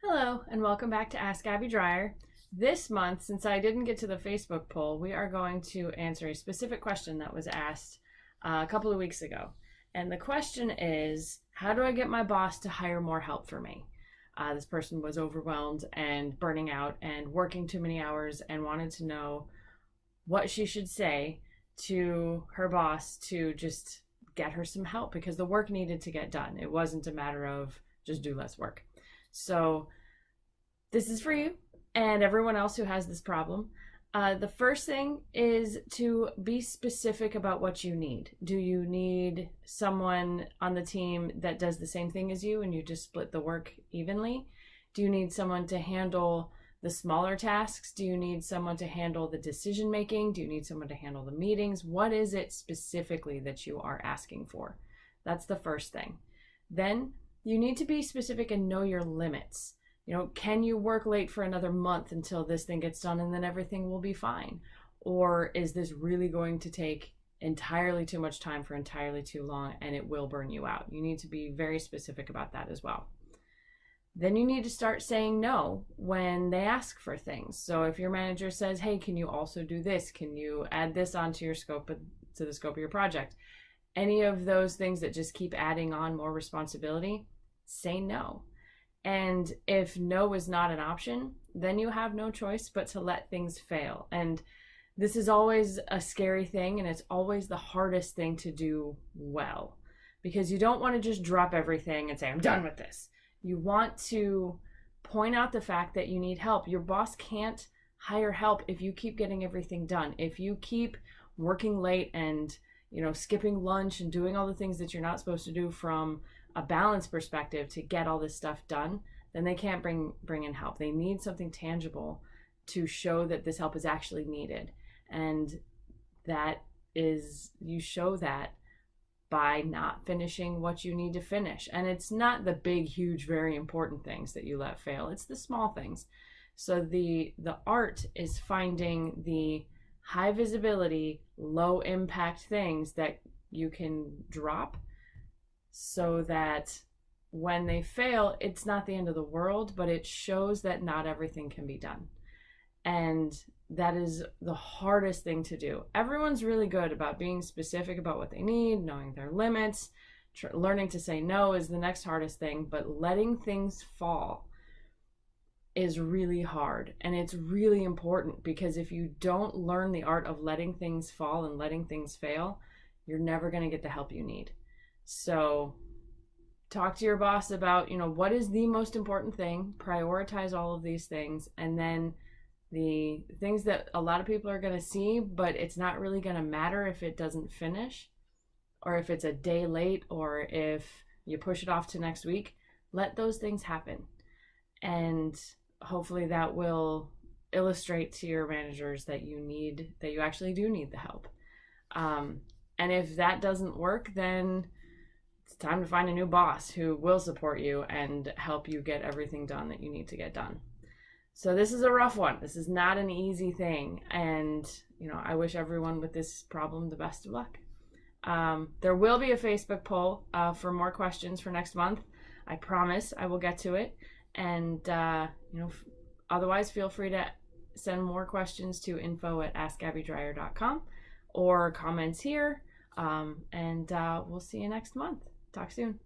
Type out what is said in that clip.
Hello, and welcome back to Ask Abby Dryer. This month, since I didn't get to the Facebook poll, we are going to answer a specific question that was asked a couple of weeks ago. And the question is, how do I get my boss to hire more help for me? This person was overwhelmed and burning out and working too many hours and wanted to know what she should say to her boss to just get her some help because the work needed to get done. It wasn't a matter of just do less work. So this is for you and everyone else who has this problem. The first thing is to be specific about what you need. Do you need someone on the team that does the same thing as you and you just split the work evenly? Do you need someone to handle the smaller tasks? Do you need someone to handle the decision making? Do you need someone to handle the meetings? What is it specifically that you are asking for? That's the first thing. Then you need to be specific and know your limits. Can you work late for another month until this thing gets done and then everything will be fine? Or is this really going to take entirely too much time for entirely too long and it will burn you out? You need to be very specific about that as well. Then you need to start saying no when they ask for things. So if your manager says, hey, can you also do this? Can you add this onto your scope, to the scope of your project? Any of those things that just keep adding on more responsibility, say no. And if no is not an option, then you have no choice but to let things fail. And this is always a scary thing, and it's always the hardest thing to do well, because you don't want to just drop everything and say, I'm done with this. You want to point out the fact that you need help. Your boss can't hire help if you keep getting everything done. If you keep working late and skipping lunch and doing all the things that you're not supposed to do from a balance perspective to get all this stuff done, then they can't bring in help. They need something tangible to show that this help is actually needed. And that is, you show that by not finishing what you need to finish. And it's not the big, huge, very important things that you let fail. It's the small things. So the art is finding the high visibility, low impact things that you can drop so that when they fail, it's not the end of the world, but it shows that not everything can be done. And that is the hardest thing to do. Everyone's really good about being specific about what they need, knowing their limits. Learning to say no is the next hardest thing, but letting things fall is really hard. And it's really important, because if you don't learn the art of letting things fall and letting things fail, you're never going to get the help you need. So talk to your boss about, what is the most important thing, prioritize all of these things, and then the things that a lot of people are going to see, but it's not really going to matter if it doesn't finish, or if it's a day late, or if you push it off to next week. Let those things happen. And hopefully that will illustrate to your managers that you actually do need the help. And if that doesn't work, then it's time to find a new boss who will support you and help you get everything done that you need to get done. So this is a rough one. This is not an easy thing. And, I wish everyone with this problem the best of luck. There will be a Facebook poll for more questions for next month. I promise I will get to it. And, otherwise feel free to send more questions to info@askabbydryer.com or comments here. And we'll see you next month. Talk soon.